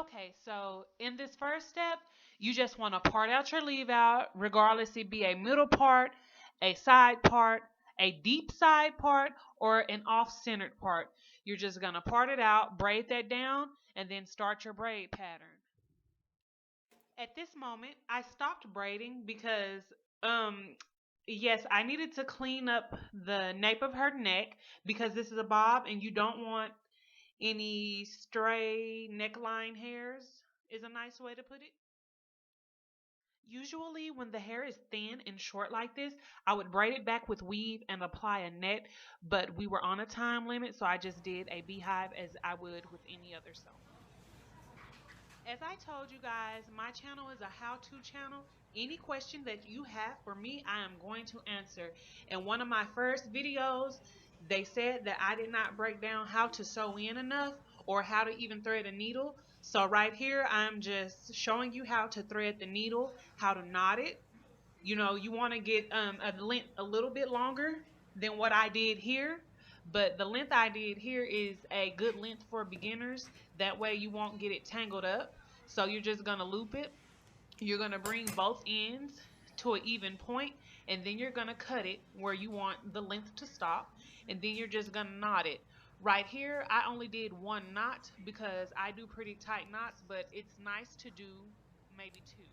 Okay, so in this first step, you just want to part out your leave out, regardless it be a middle part, a side part, a deep side part, or an off-centered part. You're just going to part it out, braid that down, and then start your braid pattern. At this moment, I stopped braiding because, um, yes, I needed to clean up the nape of her neck because this is a bob and you don't want any stray neckline hairs, is a nice way to put it. Usually, when the hair is thin and short like this, I would braid it back with weave and apply a net, but we were on a time limit, so I just did a beehive as I would with any other sew. As I told you guys, my channel is a how-to channel. Any question that you have for me, I am going to answer. In one of my first videos, they said that I did not break down how to sew in enough or how to even thread a needle. So right here, I'm just showing you how to thread the needle, how to knot it. You know, you want to get a length a little bit longer than what I did here. But the length I did here is a good length for beginners. That way you won't get it tangled up. So you're just going to loop it. You're going to bring both ends to an even point, and then you're going to cut it where you want the length to stop, and then you're just going to knot it. Right here, I only did one knot because I do pretty tight knots, but it's nice to do maybe two.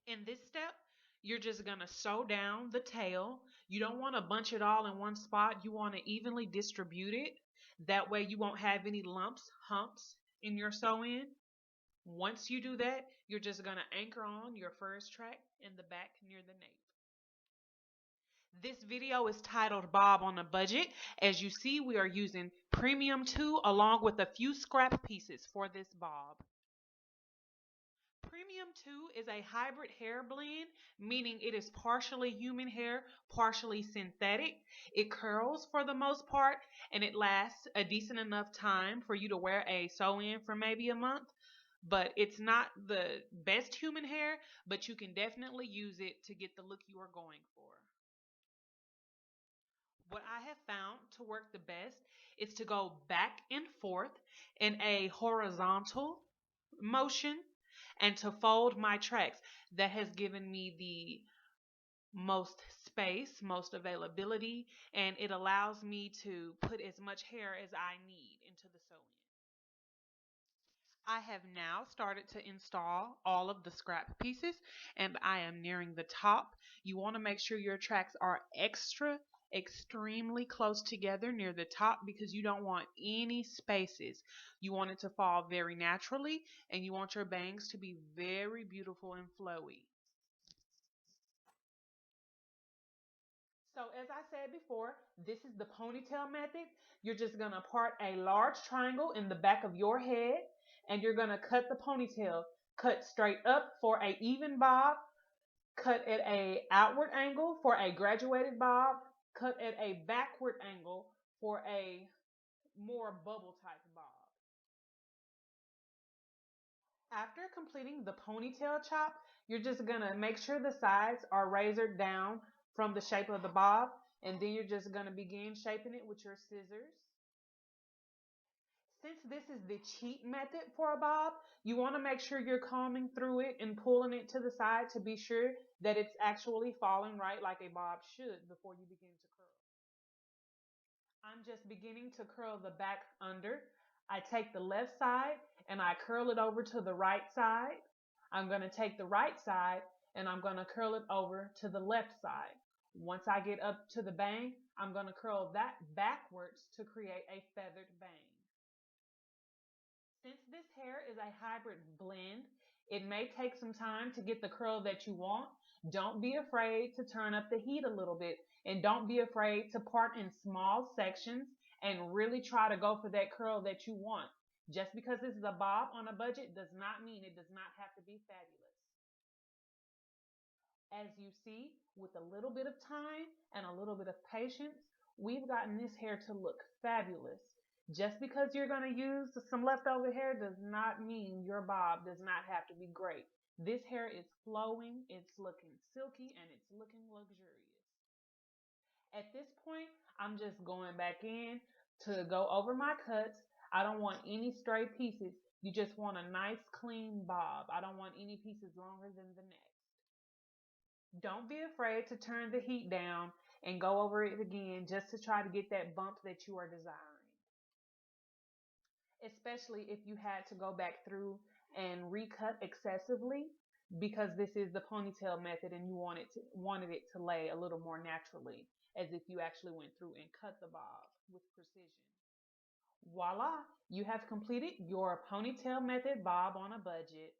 In this step, you're just going to sew down the tail. You don't want to bunch it all in one spot. You want to evenly distribute it. That way you won't have any lumps, humps in your sew-in. Once you do that, you're just going to anchor on your first track in the back near the nape. This video is titled Bob on a Budget. As you see, we are using Premium 2 along with a few scrap pieces for this bob. Premium 2 is a hybrid hair blend, meaning it is partially human hair, partially synthetic. It curls for the most part, and it lasts a decent enough time for you to wear a sew-in for maybe a month. But it's not the best human hair, but you can definitely use it to get the look you are going for. What I have found to work the best is to go back and forth in a horizontal motion and to fold my tracks. That has given me the most space, most availability, and it allows me to put as much hair as I need into the sew-in. I have now started to install all of the scrap pieces and I am nearing the top. You want to make sure your tracks are extremely close together near the top because you don't want any spaces. You want it to fall very naturally and you want your bangs to be very beautiful and flowy. So as I said before, this is the ponytail method. You're just going to part a large triangle in the back of your head and you're going to cut the ponytail. Cut straight up for a even bob, cut at a outward angle for a graduated bob, cut at a backward angle for a more bubble type bob. After completing the ponytail chop, you're just gonna make sure the sides are razored down from the shape of the bob, and then you're just gonna begin shaping it with your scissors. Since this is the cheat method for a bob, you want to make sure you're combing through it and pulling it to the side to be sure that it's actually falling right like a bob should before you begin to curl. I'm just beginning to curl the back under. I take the left side and I curl it over to the right side. I'm going to take the right side and I'm going to curl it over to the left side. Once I get up to the bang, I'm going to curl that backwards to create a feathered bang. Since this hair is a hybrid blend, it may take some time to get the curl that you want. Don't be afraid to turn up the heat a little bit and don't be afraid to part in small sections and really try to go for that curl that you want. Just because this is a bob on a budget does not mean it does not have to be fabulous. As you see, with a little bit of time and a little bit of patience, we've gotten this hair to look fabulous. Just because you're going to use some leftover hair does not mean your bob does not have to be great. This hair is flowing, it's looking silky, and it's looking luxurious. At this point, I'm just going back in to go over my cuts. I don't want any stray pieces. You just want a nice clean bob. I don't want any pieces longer than the next. Don't be afraid to turn the heat down and go over it again just to try to get that bump that you are desiring. Especially if you had to go back through and recut excessively because this is the ponytail method and you wanted it to lay a little more naturally as if you actually went through and cut the bob with precision. Voila, you have completed your ponytail method bob on a budget.